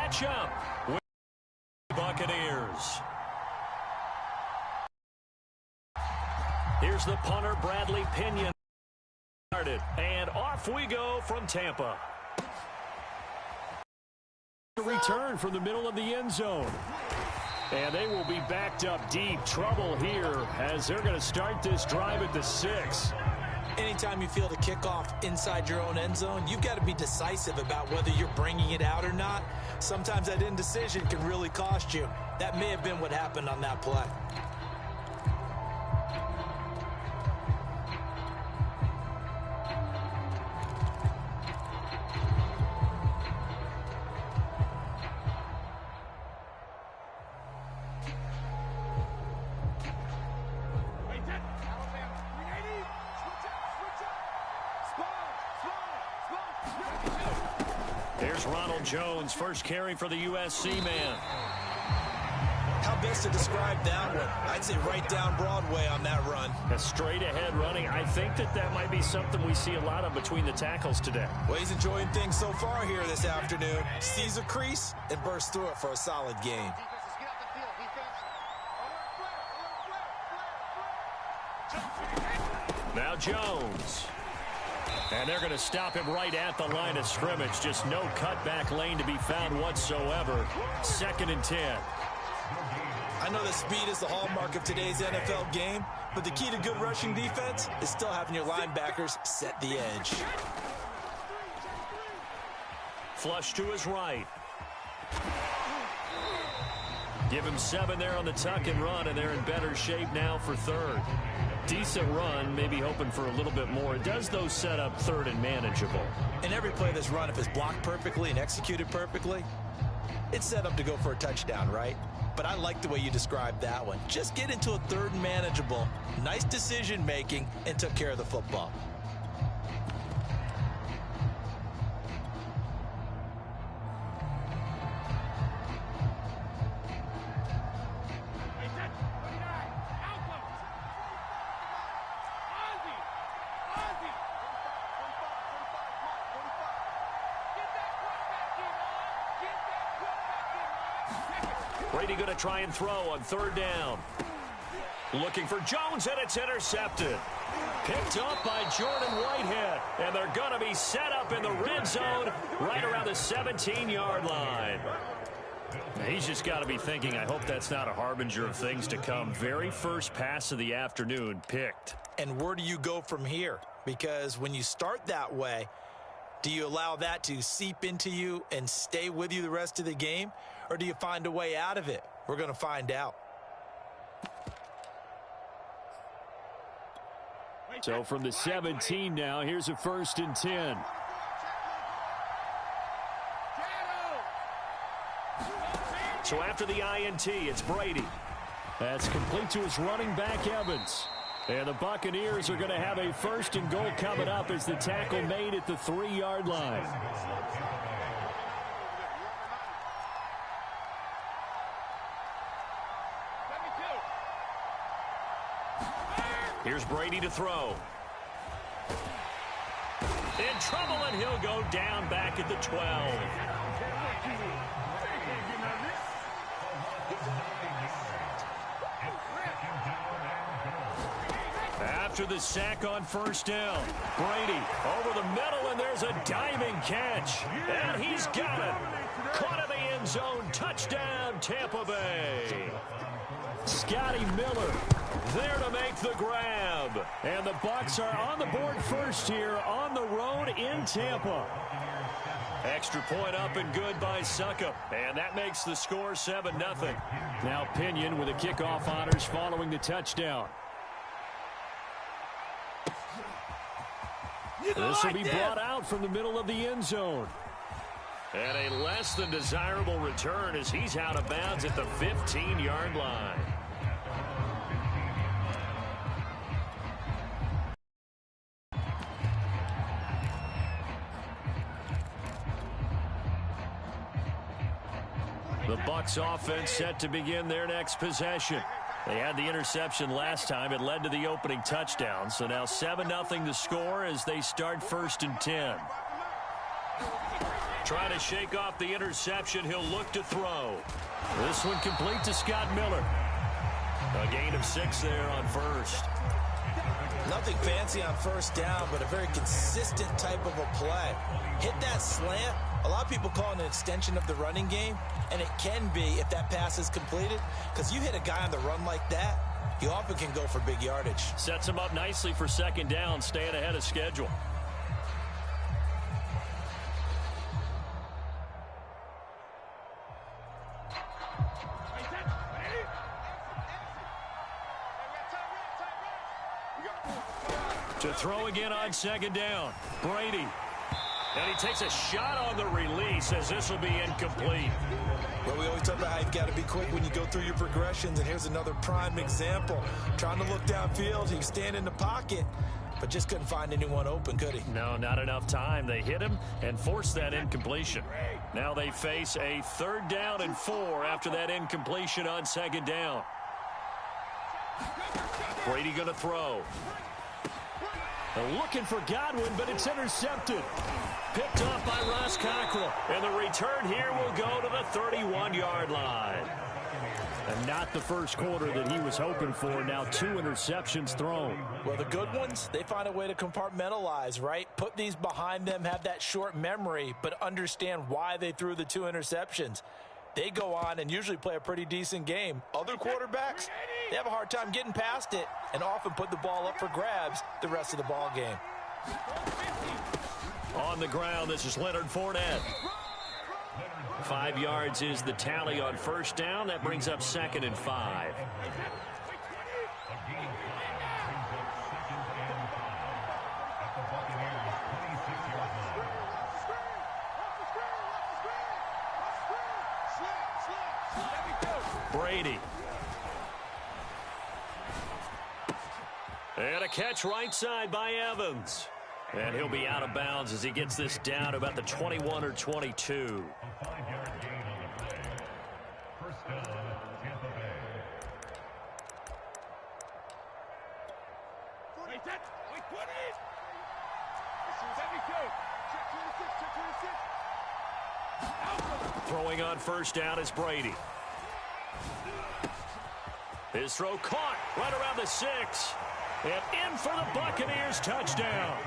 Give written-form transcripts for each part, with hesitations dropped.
matchup with the Buccaneers. Here's the punter, Bradley Pinion. And off we go from Tampa. Return from the middle of the end zone. And they will be backed up deep. Trouble here as they're going to start this drive at the 6. Anytime you feel the kickoff inside your own end zone, you've got to be decisive about whether you're bringing it out or not. Sometimes that indecision can really cost you. That may have been what happened on that play. Here's Ronald Jones, first carry for the USC man. How best to describe that one? I'd say right down Broadway on that run. A straight ahead running. I think that might be something we see a lot of between the tackles today. Well, he's enjoying things so far here this afternoon. Sees a crease and bursts through it for a solid gain. Now Jones. And they're going to stop him right at the line of scrimmage. Just no cutback lane to be found whatsoever. 2nd and 10. I know that speed is the hallmark of today's NFL game, but the key to good rushing defense is still having your linebackers set the edge. Flush to his right. Give him 7 there on the tuck and run, and they're in better shape now for 3rd. Decent run, maybe hoping for a little bit more. It does, though, set up 3rd and manageable. In every play that's run, if it's blocked perfectly and executed perfectly, it's set up to go for a touchdown, right? But I like the way you described that one. Just get into a 3rd and manageable, nice decision-making, and took care of the football. Brady going to try and throw on 3rd down. Looking for Jones, and it's intercepted. Picked up by Jordan Whitehead, and they're going to be set up in the red zone right around the 17-yard line. He's just got to be thinking, I hope that's not a harbinger of things to come. Very first pass of the afternoon picked. And where do you go from here? Because when you start that way, do you allow that to seep into you and stay with you the rest of the game? Or do you find a way out of it? We're going to find out. So from the 17 now, here's a 1st and 10. So after the INT, it's Brady. That's complete to his running back, Evans. And the Buccaneers are going to have a 1st and goal coming up as the tackle made at the 3-yard line. Here's Brady to throw. In trouble, and he'll go down back at the 12. After the sack on 1st down, Brady over the middle, and there's a diving catch. And he's got it. Caught in the end zone. Touchdown, Tampa Bay. Scotty Miller there to make the grab. And the Bucs are on the board first here on the road in Tampa. Extra point up and good by Succop. And that makes the score 7-0. Now Pinion with the kickoff honors following the touchdown. This will be brought out from the middle of the end zone. And a less than desirable return as he's out of bounds at the 15-yard line. The Bucs offense set to begin their next possession. They had the interception last time. It led to the opening touchdown. So now 7-0 to score as they start 1st and 10. Trying to shake off the interception. He'll look to throw. This one complete to Scott Miller. A gain of 6 there on first. Nothing fancy on first down, but a very consistent type of a play. Hit that slant. A lot of people call it an extension of the running game, and it can be if that pass is completed, because you hit a guy on the run like that, you often can go for big yardage. Sets him up nicely for second down, staying ahead of schedule. To throw again on second down. Brady. And he takes a shot on the release as this will be incomplete. Well, we always talk about how you've got to be quick when you go through your progressions, and here's another prime example. Trying to look downfield, he was standing in the pocket, but just couldn't find anyone open, could he? No, not enough time. They hit him and forced that incompletion. Now they face a 3rd down and 4 after that incompletion on second down. Brady going to throw. They're looking for Godwin, but it's intercepted. Picked up by Ross Cockrell. And the return here will go to the 31-yard line. And not the first quarter that he was hoping for. Now 2 interceptions thrown. Well, the good ones, they find a way to compartmentalize, right? Put these behind them, have that short memory, but understand why they threw the 2 interceptions. They go on and usually play a pretty decent game. Other quarterbacks, they have a hard time getting past it and often put the ball up for grabs the rest of the ball game. On the ground, this is Leonard Fournette. 5 yards is the tally on first down. That brings up 2nd and 5. Brady. And a catch right side by Evans. And he'll be out of bounds as he gets this down to about the 21 or 22. Throwing on first down is Brady. His throw caught right around the 6. And in for the Buccaneers touchdown.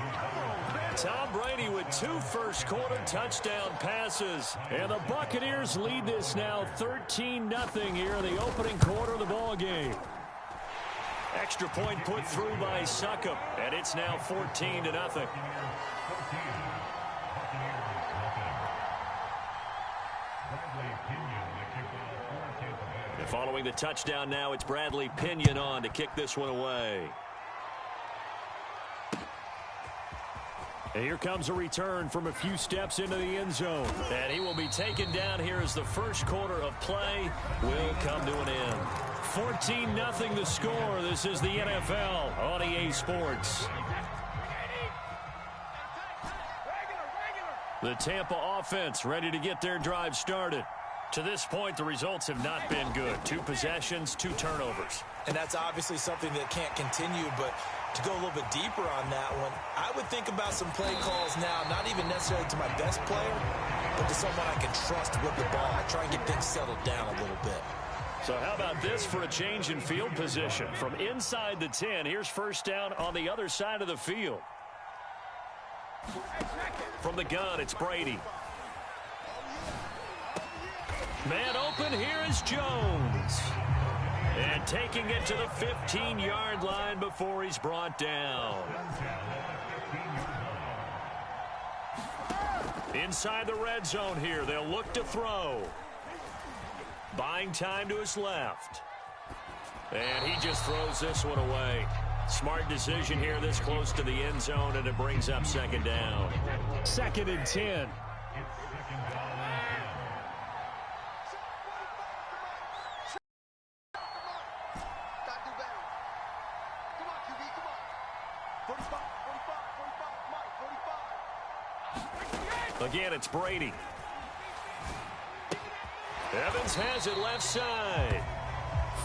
Tom Brady with 2 first-quarter touchdown passes. And the Buccaneers lead this now 13-0 here in the opening quarter of the ball game. Extra point put through by Succop. And it's now 14-0. And following the touchdown now, it's Bradley Pinion on to kick this one away. And here comes a return from a few steps into the end zone. And he will be taken down here as the first quarter of play will come to an end. 14-0 the score. This is the NFL on EA Sports. The Tampa offense ready to get their drive started. To this point, the results have not been good. 2 possessions, 2 turnovers. And that's obviously something that can't continue, but to go a little bit deeper on that one, I would think about some play calls now, not even necessarily to my best player, but to someone I can trust with the ball. I try and get things settled down a little bit. So how about this for a change in field position? From inside the 10, here's first down on the other side of the field. From the gun, it's Brady. Man open, here is Jones. And taking it to the 15-yard line before he's brought down. Inside the red zone here, they'll look to throw. Buying time to his left. And he just throws this one away. Smart decision here this close to the end zone, and it brings up second down. 2nd and 10. Again, it's Brady. Evans has it left side.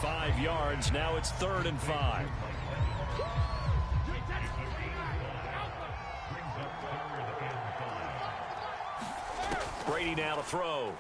5 yards. Now it's 3rd and 5. Brady now to throw.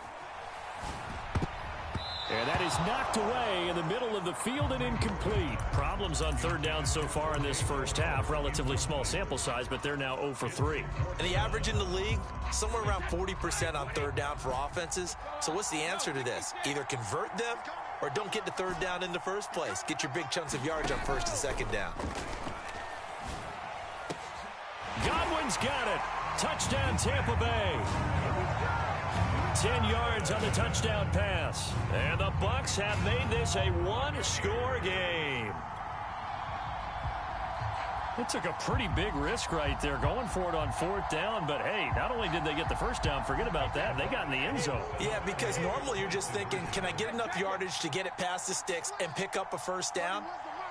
And that is knocked away in the middle of the field and incomplete. Problems on third down so far in this first half. Relatively small sample size, but they're now 0 for 3. And the average in the league, somewhere around 40% on third down for offenses. So what's the answer to this? Either convert them or don't get to third down in the first place. Get your big chunks of yards on first and second down. Godwin's got it. Touchdown, Tampa Bay. 10 yards on the touchdown pass. And the Bucs have made this a one-score game. It took a pretty big risk right there going for it on fourth down. But, hey, not only did they get the first down, forget about that, they got in the end zone. Yeah, because normally you're just thinking, can I get enough yardage to get it past the sticks and pick up a first down?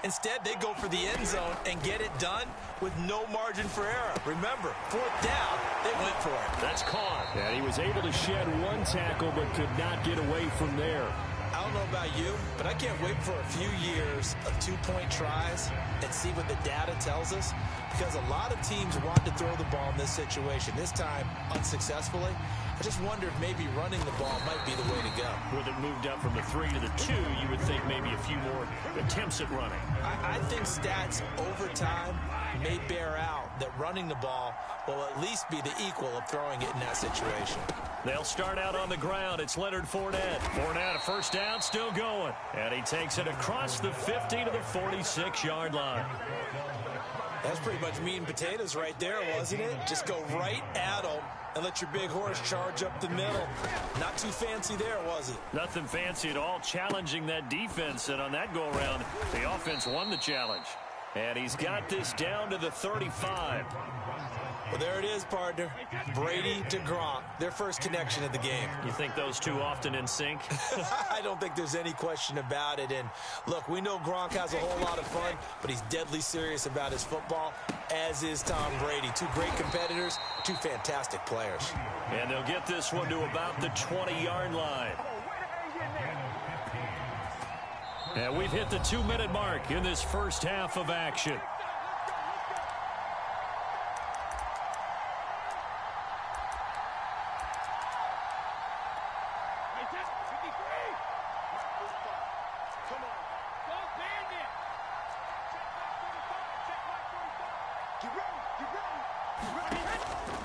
Instead, they go for the end zone and get it done with no margin for error. Remember, fourth down, they went for it. That's caught. And he was able to shed one tackle but could not get away from there. I don't know about you, but I can't wait for a few years of two-point tries and see what the data tells us, because a lot of teams want to throw the ball in this situation, this time unsuccessfully. I just wonder if maybe running the ball might be the way to go. With it moved up from the 3 to the 2, you would think maybe a few more attempts at running. I think stats over time may bear out that running the ball will at least be the equal of throwing it in that situation. They'll start out on the ground. It's Leonard Fournette. Fournette, a first down, still going. And he takes it across the 50 to the 46-yard line. That's pretty much meat and potatoes right there, wasn't it? Just go right at them and let your big horse charge up the middle. Not too fancy there, was it? Nothing fancy at all, challenging that defense. And on that go-around, the offense won the challenge. And he's got this down to the 35. Well, there it is, partner. Brady to Gronk, their first connection of the game. You think those two often in sync? I don't think there's any question about it. And, look, we know Gronk has a whole lot of fun, but he's deadly serious about his football, as is Tom Brady. Two great competitors, two fantastic players. And they'll get this one to about the 20-yard line. And we've hit the 2-minute mark in this first half of action.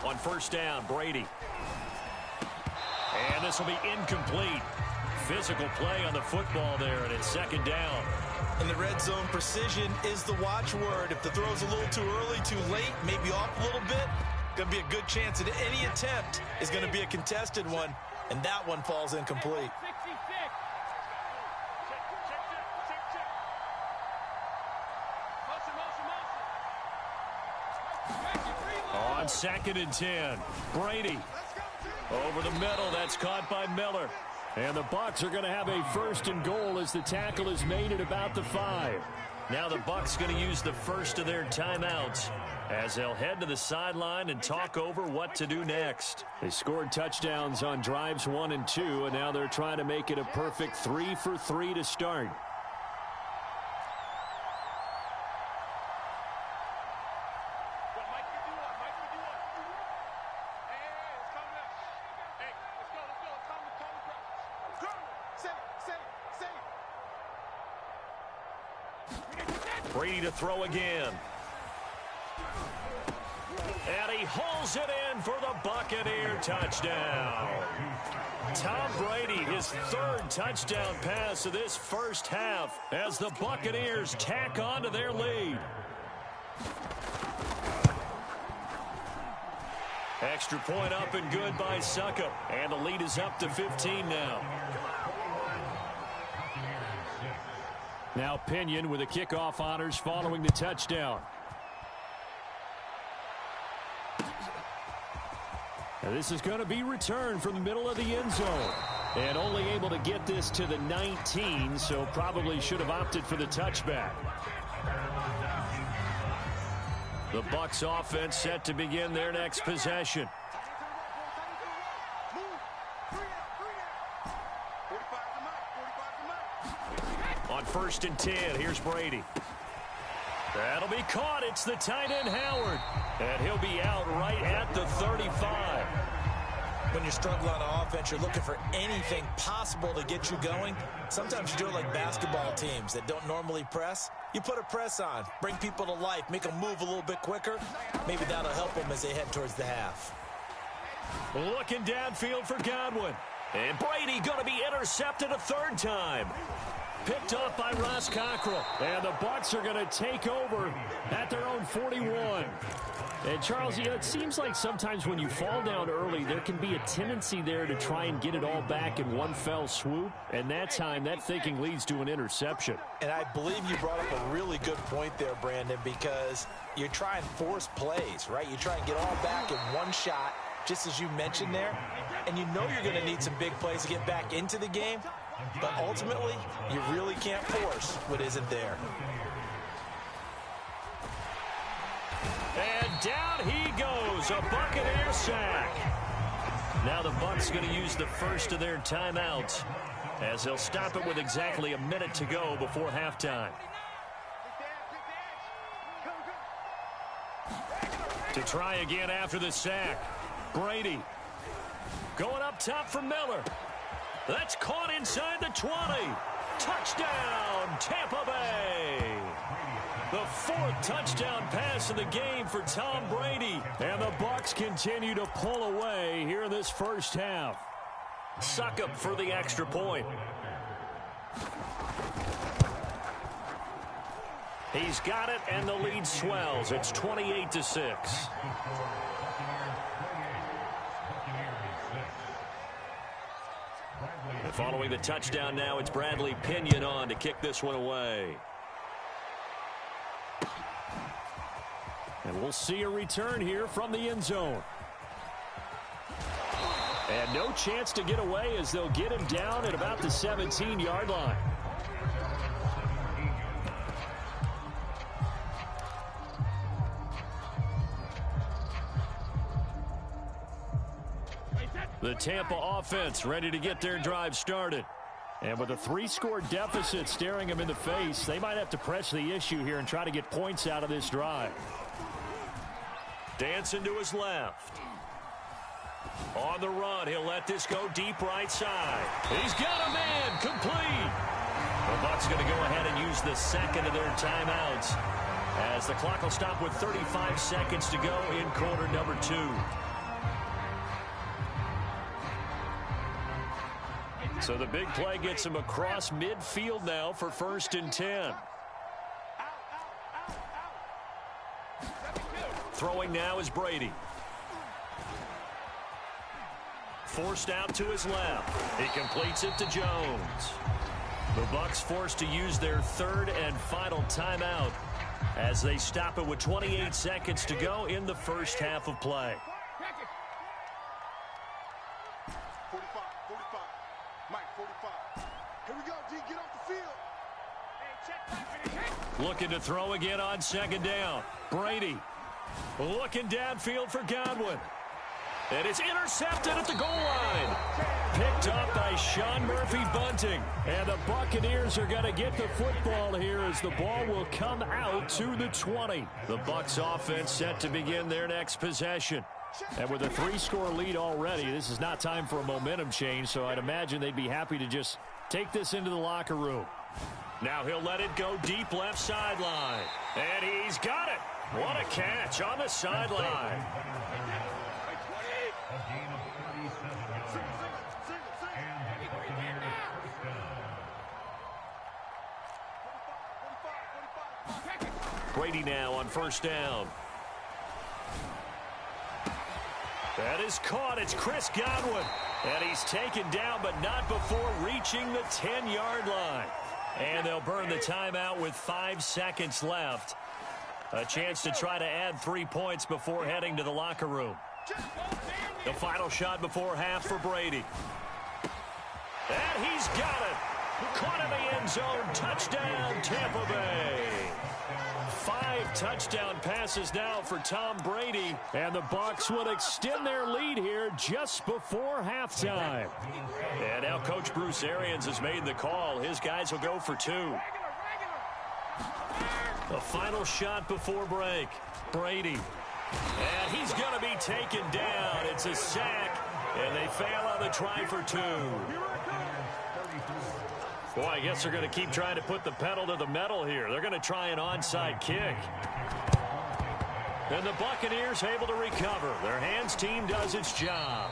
On first down, Brady. And this will be incomplete. Physical play on the football there, and it's second down. In the red zone, precision is the watchword. If the throw's a little too early, too late, maybe off a little bit, going to be a good chance that any attempt is going to be a contested one, and that one falls incomplete. On 2nd and 10, Brady over the middle. That's caught by Miller. And the Bucs are going to have a first and goal as the tackle is made at about the 5. Now the Bucs going to use the first of their timeouts as they'll head to the sideline and talk over what to do next. They scored touchdowns on drives 1 and 2, and now they're trying to make it a perfect 3 for 3 to start. Brady to throw again. And he hauls it in for the Buccaneer touchdown. Tom Brady, his 3rd touchdown pass of this first half as the Buccaneers tack on to their lead. Extra point up and good by Suckup. And the lead is up to 15 now. Now Pinion with the kickoff honors following the touchdown. Now this is going to be returned from the middle of the end zone. And only able to get this to the 19, so probably should have opted for the touchback. The Bucs offense set to begin their next possession. On 1st and 10, here's Brady. That'll be caught. It's the tight end, Howard. And he'll be out right at the 35. when you're struggling on offense, you're looking for anything possible to get you going. Sometimes you do it like basketball teams that don't normally press. You put a press on, bring people to life, make them move a little bit quicker. Maybe that'll help them as they head towards the half. Looking downfield for Godwin. And Brady going to be intercepted a third time. Picked off by Ross Cockrell. And the Bucs are going to take over at their own 41. And Charles, you know, it seems like sometimes when you fall down early, there can be a tendency there to try and get it all back in one fell swoop. And that time, that thinking leads to an interception. And I believe you brought up a really good point there, Brandon, because you're trying to force plays, right? You try and get all back in one shot, just as you mentioned there. And you know you're going to need some big plays to get back into the game. But ultimately, you really can't force what isn't there. And down he goes, a Buccaneer sack. Now the Bucs going to use the first of their timeouts as they'll stop it with exactly a minute to go before halftime. To try again after the sack, Brady going up top for Miller. That's caught inside the 20. Touchdown, Tampa Bay. The fourth touchdown pass of the game for Tom Brady. And the Bucs continue to pull away here in this first half. Succop for the extra point. He's got it, and the lead swells. It's 28-6. And following the touchdown now, it's Bradley Pinion on to kick this one away. And we'll see a return here from the end zone. And no chance to get away as they'll get him down at about the 17-yard line. The Tampa offense ready to get their drive started. And with a 3-score deficit staring them in the face, they might have to press the issue here and try to get points out of this drive. Dancing to his left. On the run, he'll let this go deep right side. He's got a man, complete. The Bucs going to go ahead and use the second of their timeouts as the clock will stop with 35 seconds to go in quarter number 2. So the big play gets him across midfield now for 1st and 10. Throwing now is Brady. Forced out to his left. He completes it to Jones. The Bucs forced to use their third and final timeout as they stop it with 28 seconds to go in the first half of play. 45, 45. Mike, 45. Here we go, D. Get off the field. Looking to throw again on second down. Brady looking downfield for Godwin. And it's intercepted at the goal line. Picked up by Sean Murphy-Bunting. And the Buccaneers are going to get the football here as the ball will come out to the 20. The Bucs offense set to begin their next possession. And with a 3-score lead already, this is not time for a momentum change, so I'd imagine they'd be happy to just take this into the locker room. Now he'll let it go deep left sideline. And he's got it. What a catch on the sideline. Brady now on 1st down. That is caught. It's Chris Godwin. And he's taken down, but not before reaching the 10-yard line. And they'll burn the timeout with 5 seconds left. A chance to try to add 3 points before heading to the locker room. The final shot before half for Brady. And he's got it. Caught in the end zone. Touchdown, Tampa Bay. 5 touchdown passes now for Tom Brady. And the Bucs would extend their lead here just before halftime. And now Coach Bruce Arians has made the call. His guys will go for 2. The final shot before break. Brady. And he's going to be taken down. It's a sack. And they fail on the try for 2. Boy, I guess they're going to keep trying to put the pedal to the metal here. They're going to try an onside kick. And the Buccaneers able to recover. Their hands team does its job.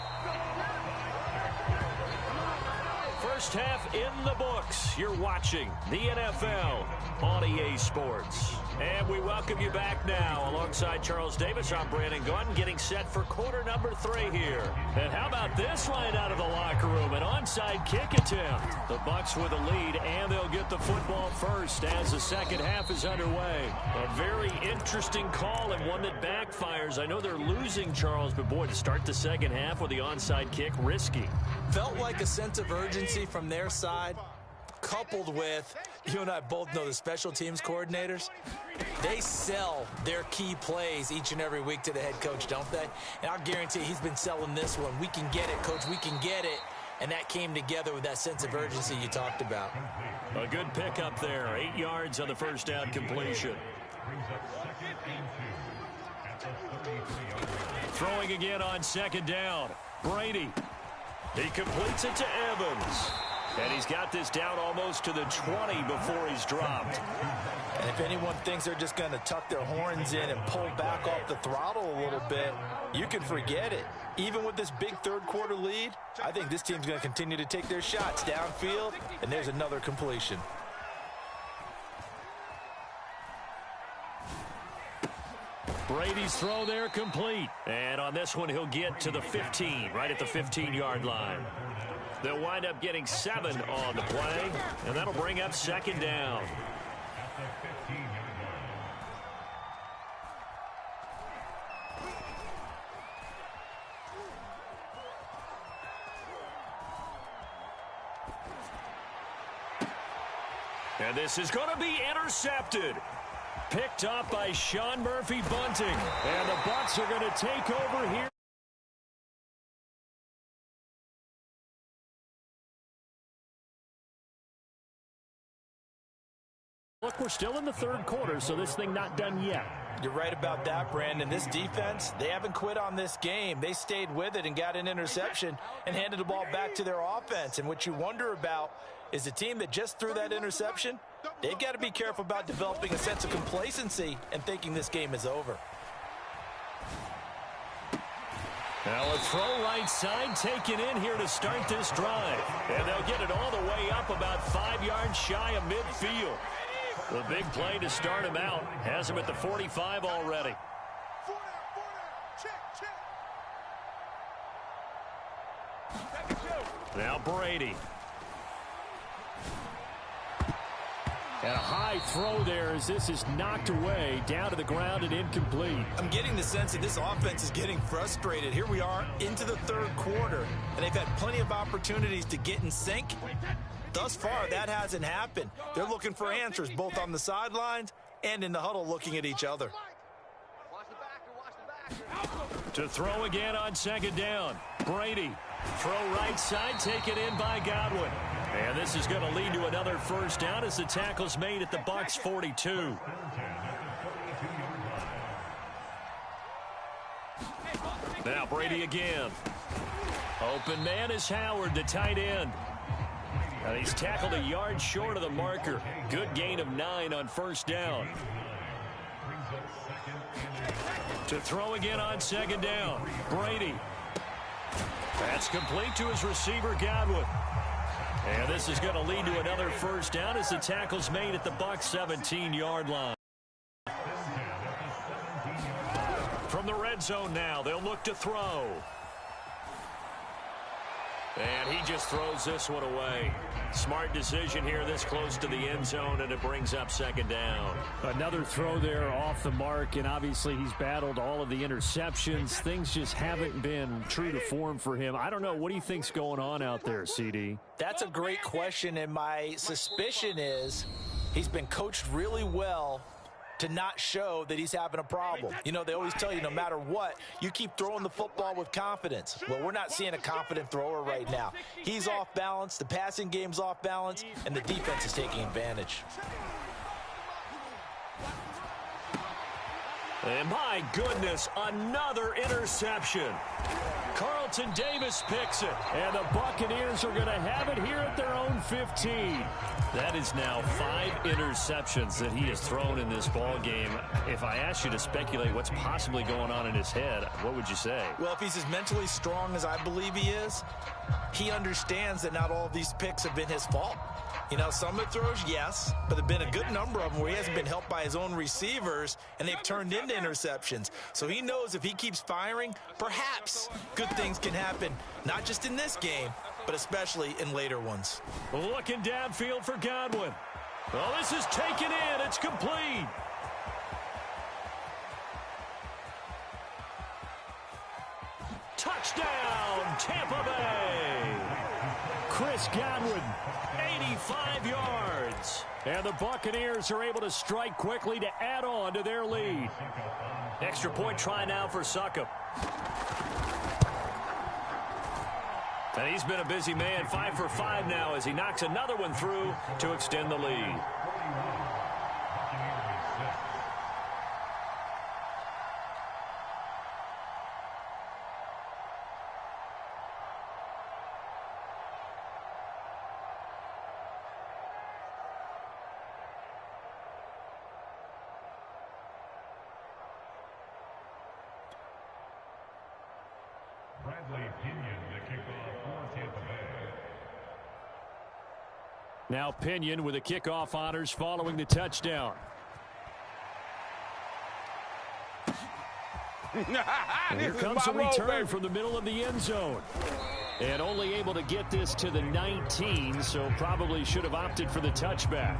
First half in the books. You're watching the NFL on EA Sports. And we welcome you back now. Alongside Charles Davis, I'm Brandon Gunn, getting set for quarter number 3 here. And how about this right out of the locker room? An onside kick attempt. The Bucs with a lead, and they'll get the football first as the second half is underway. A very interesting call and one that backfires. I know they're losing, Charles, but boy, to start the second half with the onside kick, risky. Felt like a sense of urgency from their side, coupled with, you and I both know the special teams coordinators, they sell their key plays each and every week to the head coach, don't they? And I'll guarantee he's been selling this one. We can get it, coach, we can get it. And that came together with that sense of urgency you talked about. A good pickup there, 8 yards on the first down completion. Throwing again on second down. Brady. He completes it to Evans. And he's got this down almost to the 20 before he's dropped. And if anyone thinks they're just going to tuck their horns in and pull back off the throttle a little bit, you can forget it. Even with this big third quarter lead, I think this team's going to continue to take their shots downfield, and there's another completion. Brady's throw there complete. And on this one, he'll get to the 15, right at the 15-yard line. They'll wind up getting 7 on the play, and that'll bring up second down. And this is going to be intercepted. Picked up by Sean Murphy-Bunting. And the Bucs are going to take over here. Look, we're still in the third quarter, so this thing not done yet. You're right about that, Brandon. This defense, they haven't quit on this game. They stayed with it and got an interception and handed the ball back to their offense. And what you wonder about is the team that just threw that interception, they've got to be careful about developing a sense of complacency and thinking this game is over. Now a throw right side taken in here to start this drive. And they'll get it all the way up about 5 yards shy of midfield. The big play to start him out. Has him at the 45 already. Now Brady. And a high throw there as this is knocked away, down to the ground and incomplete. I'm getting the sense that this offense is getting frustrated. Here we are into the third quarter, and they've had plenty of opportunities to get in sync. Thus far, that hasn't happened. They're looking for answers, both on the sidelines and in the huddle looking at each other. To throw again on second down. Brady. Throw right side, taken in by Godwin. And this is going to lead to another first down as the tackle's made at the Bucs 42. Now Brady again. Open man is Howard, the tight end. And he's tackled a yard short of the marker. Good gain of 9 on first down. To throw again on second down. Brady. That's complete to his receiver, Godwin. And this is going to lead to another first down as the tackle's made at the Bucs 17-yard line. From the red zone now, they'll look to throw. And he just throws this one away. Smart decision here this close to the end zone, and it brings up second down. Another throw there off the mark, and obviously he's battled all of the interceptions. Things just haven't been true to form for him. I don't know. What do you think's going on out there, CD? That's a great question, and my suspicion is he's been coached really well to not show that he's having a problem. You know, they always tell you no matter what, you keep throwing the football with confidence. Well, we're not seeing a confident thrower right now. He's off balance, the passing game's off balance, and the defense is taking advantage. And my goodness, another interception. Carlton Davis picks it. And the Buccaneers are going to have it here at their own 15. That is now 5 interceptions that he has thrown in this ball game. If I asked you to speculate what's possibly going on in his head, what would you say? Well, if he's as mentally strong as I believe he is, he understands that not all of these picks have been his fault. You know, some of the throws, yes, but there have been a good number of them where he hasn't been helped by his own receivers, and they've turned into interceptions. So he knows if he keeps firing, perhaps good things can happen, not just in this game, but especially in later ones. Looking downfield for Godwin. Well, this is taken in. It's complete. Touchdown, Tampa Bay. Chris Godwin. 85 yards. And the Buccaneers are able to strike quickly to add on to their lead. Extra point try now for Succop. And he's been a busy man, 5 for 5 now as he knocks another one through to extend the lead. Now Pinion with the kickoff honors following the touchdown. And here comes a return from the middle of the end zone. And only able to get this to the 19, so probably should have opted for the touchback.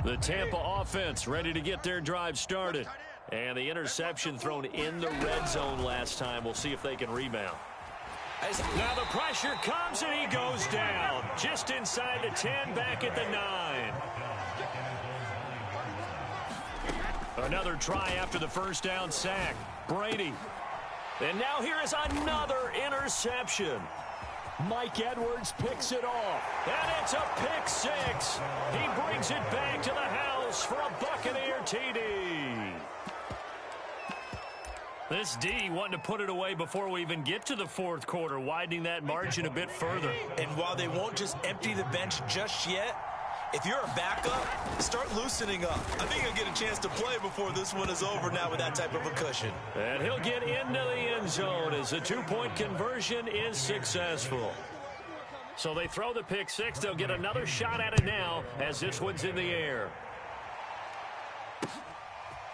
The Tampa offense ready to get their drive started. And the interception thrown in the red zone last time. We'll see if they can rebound. Now the pressure comes and he goes down. Just inside the 10, back at the 9. Another try after the first down sack. Brady. And now here is another interception. Mike Edwards picks it off. And it's a pick 6. He brings it back to the house for a Buccaneer TD. This D wanting to put it away before we even get to the fourth quarter, widening that margin a bit further. And while they won't just empty the bench just yet, if you're a backup, start loosening up. I think you'll get a chance to play before this one is over now with that type of a cushion. And he'll get into the end zone as the two-point conversion is successful. So they throw the pick 6. They'll get another shot at it now as this one's in the air.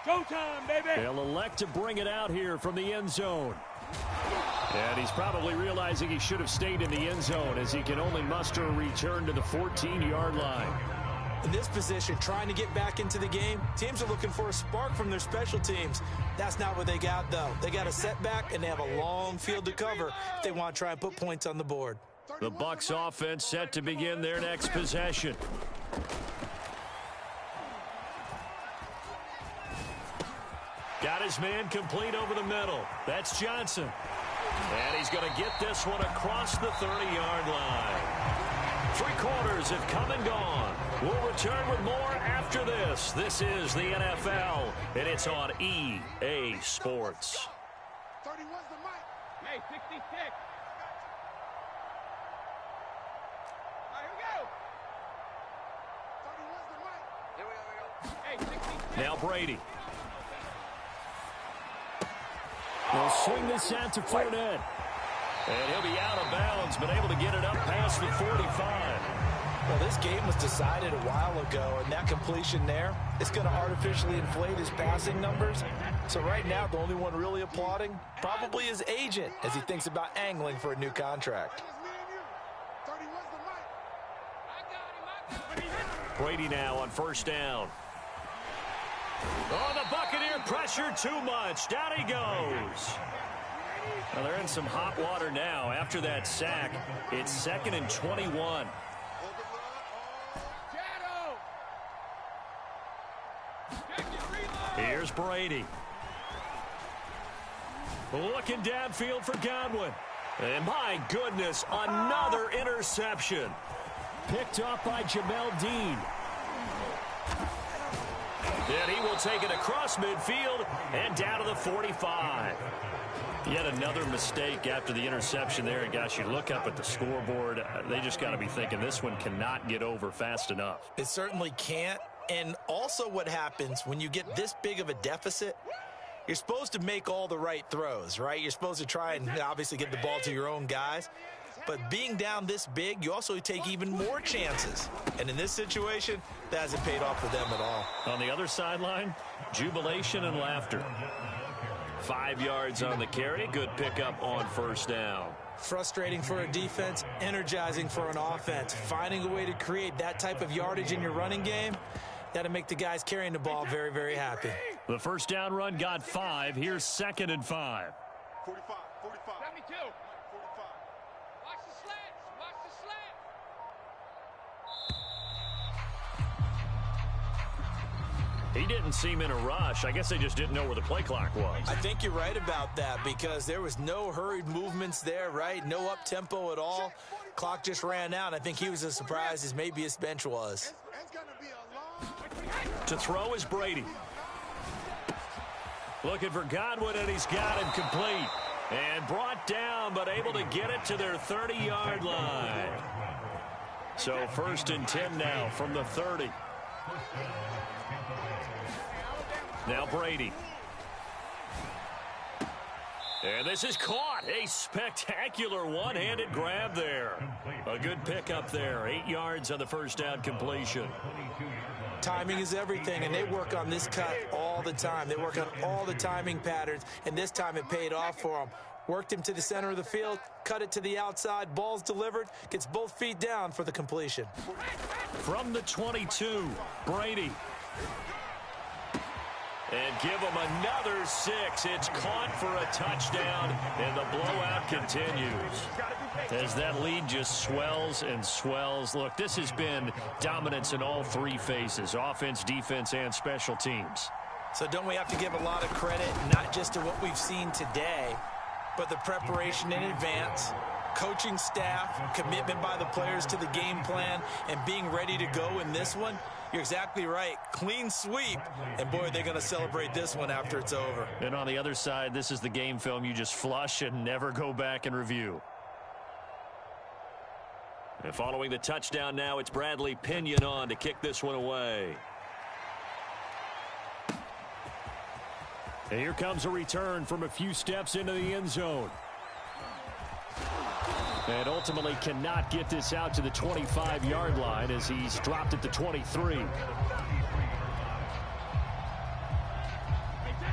Go time, baby. They'll elect to bring it out here from the end zone. And he's probably realizing he should have stayed in the end zone as he can only muster a return to the 14-yard line. In this position, trying to get back into the game, teams are looking for a spark from their special teams. That's not what they got, though. They got a setback, and they have a long field to cover if they want to try and put points on the board. The Bucs offense set to begin their next possession. Got his man complete over the middle. That's Johnson. And he's going to get this one across the 30-yard line. 3 quarters have come and gone. We'll return with more after this. This is the NFL, and it's on EA Sports. 30 was the mic. Hey, 66. All right, here we go. 30 was the mic. Hey, 66. Now Brady. They'll swing this out to Fournette. And he'll be out of bounds, but able to get it up past the 45. Well, this game was decided a while ago, and that completion there is going to artificially inflate his passing numbers. So right now, the only one really applauding probably his agent as he thinks about angling for a new contract. 30 was the mic. Brady now on first down. Oh, the Buccaneer pressure too much. Down he goes. Well, they're in some hot water now. After that sack, it's 2nd and 21. Here's Brady. Looking downfield for Godwin. And my goodness, another interception. picked off by Jamel Dean. And he will take it across midfield and down to the 45. Yet another mistake after the interception there. And gosh, you look up at the scoreboard, they just got to be thinking this one cannot get over fast enough. It certainly can't. And also what happens when you get this big of a deficit, you're supposed to make all the right throws, right? You're supposed to try and obviously get the ball to your own guys. But being down this big, you also take even more chances. And in this situation, that hasn't paid off for them at all. On the other sideline, jubilation and laughter. 5 yards on the carry. Good pickup on first down. Frustrating for a defense, energizing for an offense. Finding a way to create that type of yardage in your running game, that'll make the guys carrying the ball very, very happy. The first down run got 5. Here's 2nd and 5. 45, 45. 72. 45. Watch the slants. Watch the slant. He didn't seem in a rush. I guess they just didn't know where the play clock was. I think you're right about that because there was no hurried movements there, right? No up-tempo at all. Clock just ran out. I think he was as surprised as maybe his bench was. It's going to be a long... To throw is Brady. Looking for Godwin, and he's got him complete. And brought down, but able to get it to their 30-yard line. So 1st and 10 now from the 30. Now Brady. And this is caught. A spectacular one-handed grab there. A good pickup there. 8 yards on the first down completion. Timing is everything, and they work on this cut all the time. They work on all the timing patterns, and this time it paid off for them. Worked him to the center of the field, cut it to the outside, ball's delivered, gets both feet down for the completion. From the 22, Brady. And give him another 6. It's caught for a touchdown, and the blowout continues. As that lead just swells and swells. Look, this has been dominance in all 3 phases, offense, defense, and special teams. So don't we have to give a lot of credit, not just to what we've seen today, but the preparation in advance, coaching staff, commitment by the players to the game plan, and being ready to go in this one? You're exactly right. Clean sweep. And, boy, they're going to celebrate this one after it's over. And on the other side, this is the game film you just flush and never go back and review. And following the touchdown now, it's Bradley Pinion on to kick this one away. And here comes a return from a few steps into the end zone. And ultimately cannot get this out to the 25-yard line as he's dropped at the 23.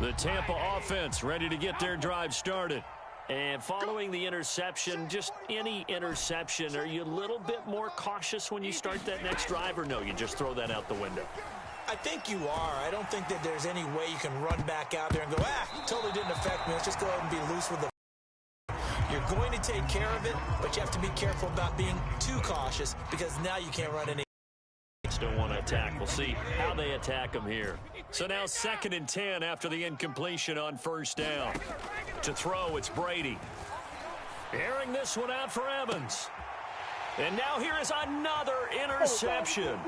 The Tampa offense ready to get their drive started. And following the interception, just any interception, are you a little bit more cautious when you start that next drive, or no, you just throw that out the window? I think you are. I don't think that there's any way you can run back out there and go, totally didn't affect me. Let's just go ahead and be loose with the... You're going to take care of it, but you have to be careful about being too cautious because now you can't run any. Don't want to attack. We'll see how they attack them here. So now 2nd and 10 after the incompletion on first down. To throw, it's Brady. Airing this one out for Evans. And now here is another interception.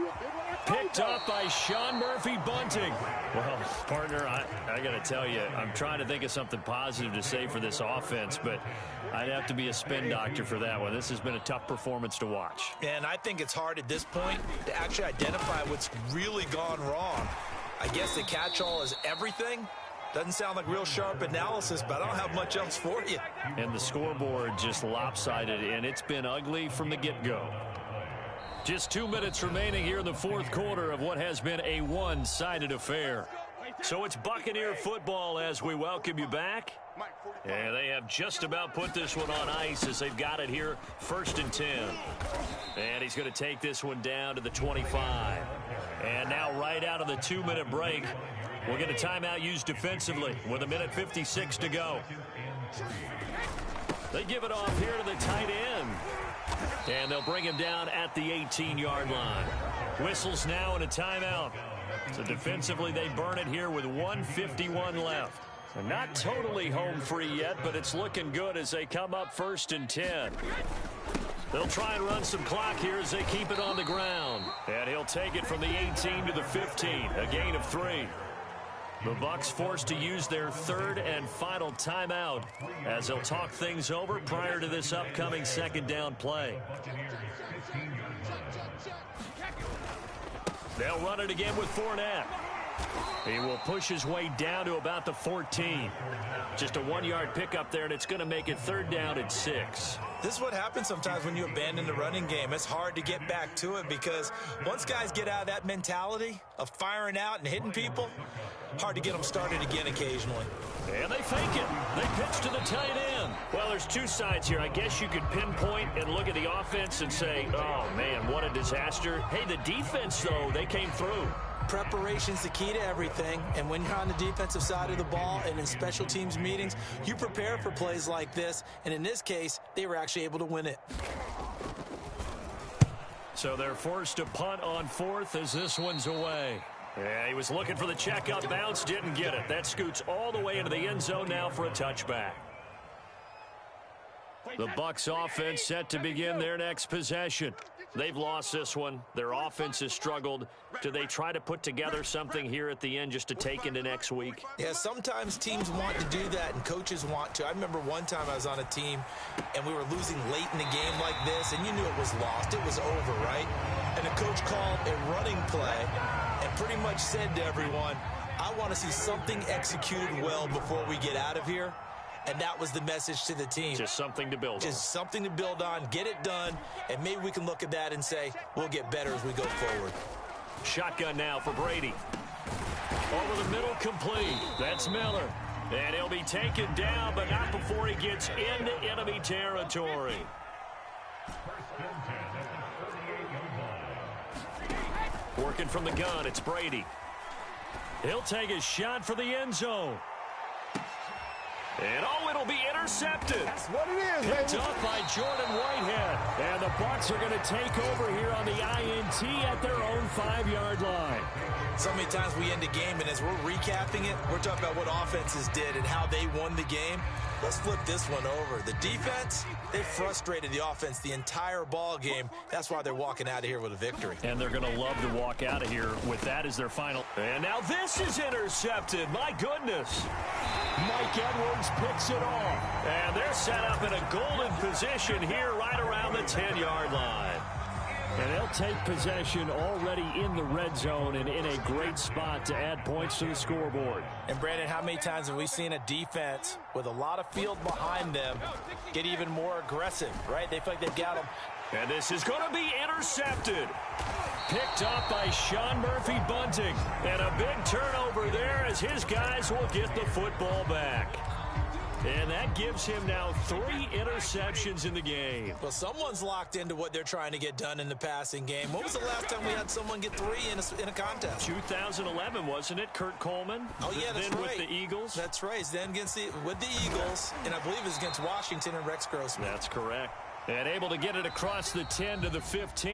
Picked up by Sean Murphy-Bunting. Well, partner, I got to tell you, I'm trying to think of something positive to say for this offense, but I'd have to be a spin doctor for that one. This has been a tough performance to watch. And I think it's hard at this point to actually identify what's really gone wrong. I guess the catch-all is everything. Doesn't sound like real sharp analysis, but I don't have much else for you. And the scoreboard just lopsided, and it's been ugly from the get-go. Just 2 minutes remaining here in the 4th quarter of what has been a one-sided affair. So it's Buccaneer football as we welcome you back. And they have just about put this one on ice as they've got it here, 1st and 10. And he's going to take this one down to the 25. And now right out of the 2-minute break, we'll get a timeout used defensively with 1:56 to go. They give it off here to the tight end. And they'll bring him down at the 18-yard line. Whistles now and a timeout. So defensively, they burn it here with 1:51 left. And not totally home free yet, but it's looking good as they come up 1st and 10. They'll try and run some clock here as they keep it on the ground. And he'll take it from the 18 to the 15, a gain of 3. The Bucks forced to use their third and final timeout as they'll talk things over prior to this upcoming second down play. They'll run it again with Fournette. He will push his way down to about the 14. Just a 1-yard pickup there, and it's going to make it third down at 6. This is what happens sometimes when you abandon the running game. It's hard to get back to it because once guys get out of that mentality of firing out and hitting people, hard to get them started again occasionally. And they fake it. They pitch to the tight end. Well, there's two sides here. I guess you could pinpoint and look at the offense and say, oh, man, what a disaster. Hey, the defense, though, they came through. Preparation's the key to everything, and when you're on the defensive side of the ball and in special teams meetings, you prepare for plays like this, and in this case, they were actually able to win it. So they're forced to punt on 4th as this one's away. Yeah, he was looking for the check-up bounce, didn't get it. That scoots all the way into the end zone now for a touchback. The Bucs offense set to begin their next possession. They've lost this one. Their offense has struggled. Do they try to put together something here at the end just to take into next week? Yeah, sometimes teams want to do that and coaches want to. I remember one time I was on a team and we were losing late in the game like this, and you knew it was lost. It was over, right? And the coach called a running play and pretty much said to everyone, I want to see something executed well before we get out of here. And that was the message to the team. Just something to build on. Just something to build on, get it done, and maybe we can look at that and say, we'll get better as we go forward. Shotgun now for Brady. Over the middle, complete. That's Miller. And he'll be taken down, but not before he gets into enemy territory. Working from the gun, it's Brady. He'll take a shot for the end zone. And oh, it'll be intercepted. That's what it is, Picked baby. up by Jordan Whitehead. And the Bucs are going to take over here on the INT at their own 5-yard line. So many times we end the game, and as we're recapping it, we're talking about what offenses did and how they won the game. Let's flip this one over. The defense, they frustrated the offense the entire ball game. That's why they're walking out of here with a victory. And they're going to love to walk out of here with that as their final. And now this is intercepted. My goodness. Mike Edwards picks it off. And they're set up in a golden position here right around the 10-yard line. And they'll take possession already in the red zone and in a great spot to add points to the scoreboard. And, Brandon, how many times have we seen a defense with a lot of field behind them get even more aggressive, right? They feel like they've got them. And this is going to be intercepted. Picked up by Sean Murphy-Bunting. And a big turnover there as his guys will get the football back. And that gives him now 3 interceptions in the game. Well, someone's locked into what they're trying to get done in the passing game. When was the last time we had someone get 3 in a contest? 2011, wasn't it? Kurt Coleman? Oh, yeah, that's then right. with the Eagles? That's right. Then with the Eagles, and I believe it was against Washington and Rex Grossman. That's correct. And able to get it across the 10 to the 15.